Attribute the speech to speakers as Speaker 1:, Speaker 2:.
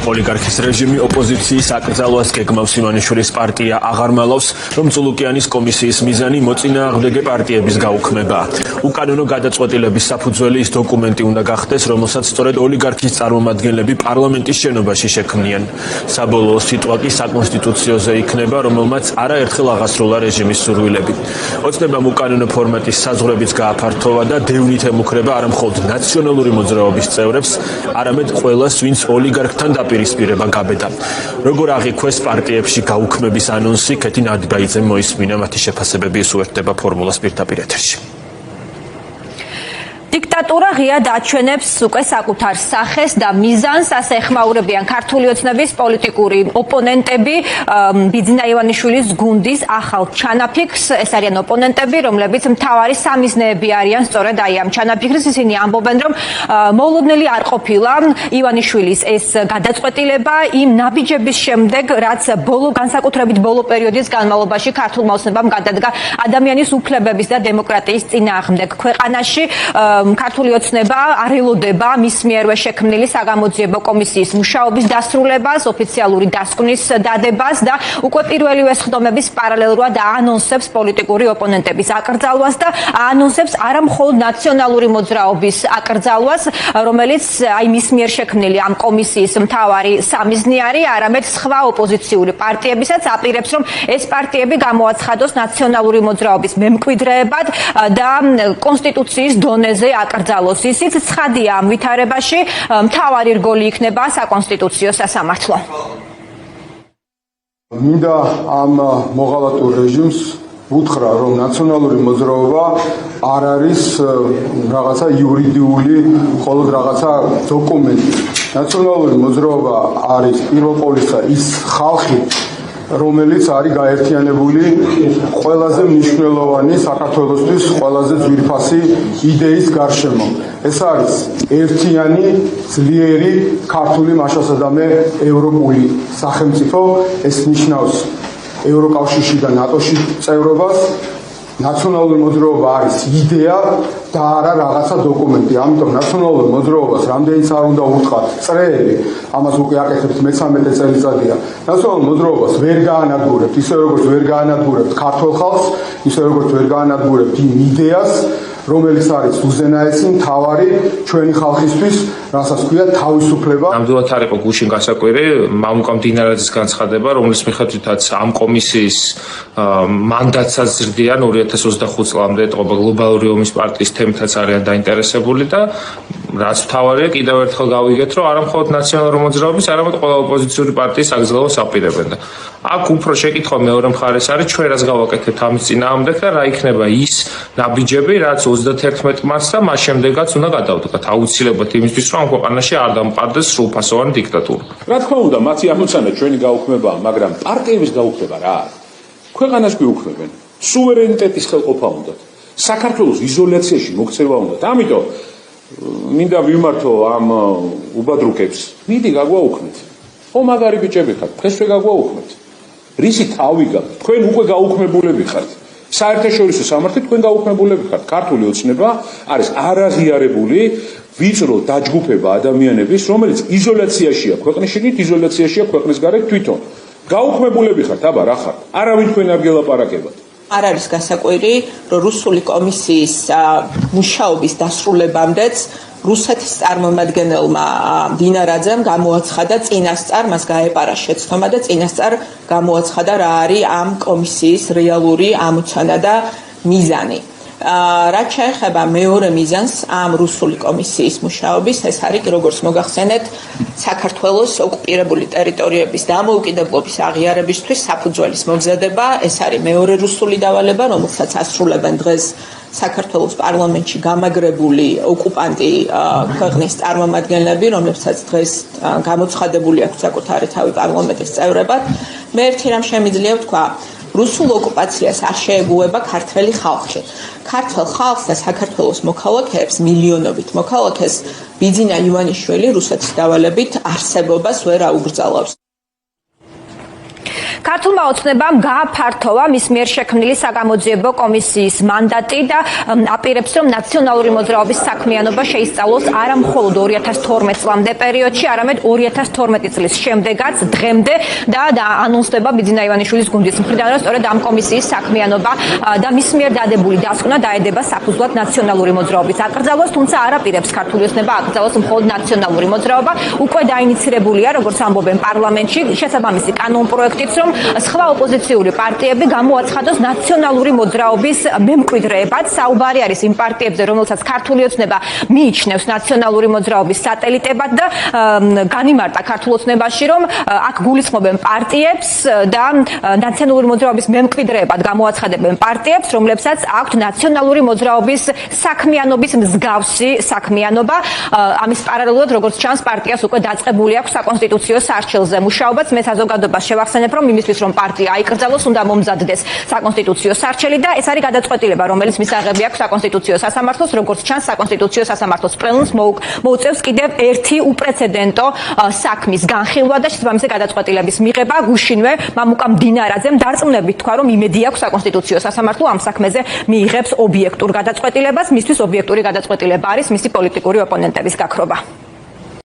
Speaker 1: ოლიგარქის რეჟიმი ოპოზიციის აკრძალვას გეგმავს. ივანიშვილის პარტია აღარ მალავს, რომ წულუკიანის კომისიის მიზანი მოწინააღმდეგე პარტიების გაუქმება. უკანონო გადაწყვეტილების საფუძველი ის დოკუმენტი უნდა გახდეს, რომელსაც სწორედ ოლიგარქის წარმომადგენლები პარლამენტის შენობაში შექმნიან. საბოლოო სიტყვა კი საკონსტიტუციოზე იქნება, რომელმაც არაერთხელ აღასრულა რეჟიმის სურვილები. ოცნებამ უკანონო ფორმატის საზღვრებიც გააფართოვა და დევნით ემუქრება არა მხოლოდ ნაციონალური მოძრაობის წევრებს, არამედ ყველას, ვინც ოლიგარქთან დაპირისპირება გაბედა. როგორ აღიქვეს პარტიებში გაუქმების ანონსი, ქეთი ნადიბაიძემ მოისმინა, მათი შეფასებები ისუერთდება ფორმულას პირდაპირ ეთერში.
Speaker 2: დიქტატურა ღიად აჩვენებს უკვე საკუთარ სახეს და მიზანს, ასე ეხმაურებიან ქართული ოცნების პოლიტიკური ოპონენტები ბიძინა ივანიშვილის გუნდის ახალ ჩანაფიქრს. ეს არიან ოპონენტები, რომლებიც მთავარი სამიზნეები არიან სწორედ აი ამ ჩანაფიქრის. ისინი ამბობენ, რომ მოულოდნელი არ ყოფილა ივანიშვილის ეს გადაწყვეტილება იმ ნაბიჯების შემდეგ, რაც განსაკუთრებით ბოლო პერიოდის განმავლობაში ქართულმა ოცნებამ გადადგა ადამიანის უფლებების და დემოკრატიის წინააღმდეგ ქვეყანაში. ქართული ოცნება არ ელოდება მის მიერვე შექმნილი საგამოძიებო კომისიის მუშაობის დასრულებას, ოფიციალური დასკვნის დადებას და უკვე პირველივე სხდომების პარალელურად აანონსებს პოლიტიკური ოპონენტების აკრძალვას და აანონსებს არა მხოლოდ ნაციონალური მოძრაობის აკრძალვას, რომელიც აი მის მიერ შექმნილი ამ კომისიის მთავარი სამიზნე არის, არამედ სხვა ოპოზიციური პარტიებისაც აპირებს, რომ ეს პარტიები გამოაცხადოს ნაციონალური მოძრაობის მემკვიდრეებად და კონსტიტუციის დონეზე აკრძალოს. ისიც ცხადია ამ ვითარებაში, მთავარი რგოლი იქნება საკონსტიტუციო სასამართლო.
Speaker 3: მინდა ამ მოღალატურ რეჟიმს უთხრა, რომ ნაციონალური მოძრაობა არ არის რაღაცა იურიდიული, მხოლოდ რაღაცა დოკუმენტი. ნაციონალური მოძრაობა არის პირველ ყოვლისა ის ხალხი, რომელიც არის გაერთიანებული ყველაზე მნიშვნელოვანი საქართველოსთვის ყველაზე ძვირფასი იდეის გარშემო. ეს არის ერთიანი, ძლიერი ქართული მაშასადამე ევროპული სახელმწიფო. ეს ნიშნავს ევროკავშირში და ნატოში წევრობას. ნაციონალური მოძრაობა არის იდეა და არა რაღაცა დოკუმენტი. ამიტომ ნაციონალურ მოძრაობას რამდენიც არ უნდა უთხრათ წრეები, ამას უკვე აკეთებთ მე-13 წელიწადია. ნაციონალურ მოძრაობას ვერ გაანადგურებთ, ისე როგორც ვერ გაანადგურებთ ქართულ ხალხს, ისე როგორც ვერ გაანადგურებთ იმ იდეას, რომელიც არის უზენაესი, მთავარი ჩვენი ხალხისთვის, რასაც ქვია თავისუფლება.
Speaker 4: ნამდვილად არ იყო გუშინ გასაკვირი მამუკა მდინარაძის განცხადება, რომლის მიხედვითაც ამ კომისიის მანდატსაც ზრდიან 2025 წლამდე ეტყობა გლობალური ომის პარტიის თემითაც არიან დაინტერესებული და რაც მთავარია კიდევ ერთხელ გავიგეთ, რომ არა მხოლოდ ნაციონალური მოძრაობის, არამედ ყველა ოპოზიციური პარტიის აკრძალვას აპირებენ და აქ უფრო შეკითხვა მეორე მხარეს არის, ჩვენ რას გავაკეთებთ ამის წინააღმდეგ და რა იქნება ის ნაბიჯები, რაც 31 მარტს და მას შემდეგაც უნდა გადავდგათ აუცილებლად იმისთვის, რომ ამ ქვეყანაში არ დამყარდეს სრულფასოვანი დიქტატურა.
Speaker 5: რა თქმა უნდა, მათი ამოცანა ჩვენი გაუქმებაა, მაგრამ პარტიების გაუქმება რა არის? ქვეყანას გვიუქმებენ, სუვერენიტეტის ხელყოფა უნდათ, საქართველოს იზოლაციაში მოქცევა უნდათ. ამიტომ მინდა ვიმართო ამ უბადრუკებს, მიდი გაგვაუქმეთ. ო მაგარი ბიჭები ხართ, დღესვე გაგვაუქმეთ. რისი თავი გაქვთ? თქვენ უკვე გაუქმებულები ხართ. საერთაშორისო სამართლით თქვენ გაუქმებულები ხართ. ქართული ოცნება არის არაღიარებული ვიწრო დაჯგუფება ადამიანების, რომელიც იზოლაციაშია ქვეყნის შიგნით, იზოლაციაშია ქვეყნის გარეთ თვითონ. გაუქმებულები ხართ, აბა რა ხართ? არავინ თქვენ არ გელაპარაკებათ.
Speaker 6: არ არის გასაკვირი, რომ რუსული კომისიის მუშაობის დასრულებამდეც რუსეთის წარმომადგენელმა მდინარაძემ გამოაცხადა წინასწარ, მას გაეპარა შეცდომა და წინასწარ გამოაცხადა რა არის ამ კომისიის რეალური ამოცანა და მიზანი. რაც შეეხება მეორე მიზანს ამ რუსული კომისიის მუშაობის, ეს არის როგორც მოგახსენეთ, საქართველოს ოკუპირებული ტერიტორიების დამოუკიდებლობის აღიარებისთვის საფუძველის მომზადება. ეს არის მეორე რუსული დავალება, რომელსაც ასრულებენ დღეს საქართველოს პარლამენტში გამაგრებული ოკუპანტი ქვეყნის წარმომადგენლები, რომლებსაც დღეს გამოცხადებული აქვს საკუთარი თავი პარლამენტის წევრებად. მე ერთი რამ შემიძლია ვთქვა, რუსულ ოკუპაციას არ შეეგუება ქართველი ხალხი. ქართველ ხალხს და საქართველოს მოქალაქეებს, მილიონობით მოქალაქეს ბიძინა ივანიშვილი რუსეთის დავალებით არსებობას ვერ აუგრძელავს.
Speaker 2: ქართულმა ოცნებამ გააფართოვა მის მიერ შექმნილი საგამოძიებო კომისიის მანდატი და აპირებს, რომ ნაციონალური მოძრაობის საქმიანობა შეისწავლოს არა მხოლოდ 2012 წლამდე პერიოდში, არამედ 2012 წლის შემდეგაც დღემდე და ანონსდება ბიძინა ივანიშვილის გუნდის მხრიდან, რომ სწორედ ამ კომისიის საქმიანობა და მის მიერ დადებული დასკვნა დაედება საფუძვლად ნაციონალური მოძრაობის აკრძალვას, თუმცა არ აპირებს ქართული ოცნება აკრძალოს მხოლოდ ნაციონალური მოძრაობა. უკვე დაინიცირებულია, როგორც ამბობენ პარლამენტში, შესაბამისი კანონპროექტიც, რომ სხვა ოპოზიციური პარტიები გამოაცხადოს ნაციონალური მოძრაობის მემკვიდრეებად. საუბარი არის იმ პარტიებზე, რომელსაც ქართული ოცნება მიიჩნევს ნაციონალური მოძრაობის სატელიტებად და განიმარტა ქართულ ოცნებაში, რომ აქ გულისხმობენ პარტიებს და ნაციონალური მოძრაობის მემკვიდრეებად გამოაცხადებენ პარტიებს, რომლებსაც აქვთ ნაციონალური მოძრაობის საქმიანობის მსგავსი საქმიანობა. ამის პარალელურად, როგორც ჩანს, პარტიას უკვე დაწყებული აქვს საკონსტიტუციო სარჩელზე მუშაობაც. მე საზოგადოებას შევახსენებ, რომ იმისთვის, რომ პარტია აიკრძალოს, უნდა მომზადდეს საკონსტიტუციო სარჩელი და ეს არის გადაწყვეტილება, რომელიც მისაღები აქვს საკონსტიტუციო სასამართლოს. როგორც ჩანს, საკონსტიტუციო სასამართლოს პლენუმს მოუწევს კიდევ ერთი უპრეცედენტო საქმის განხილვა და შესაბამისი გადაწყვეტილების მიღება. გუშინვე მამუკა მდინარაძემ დარწმუნებით თქვა, რომ იმედი აქვს საკონსტიტუციო სასამართლო ამ საქმეზე მიიღებს ობიექტურ გადაწყვეტილებას. მისთვის ობიექტური გადაწყვეტილება არის მისი პოლიტიკური ოპონენტების გაქრობა.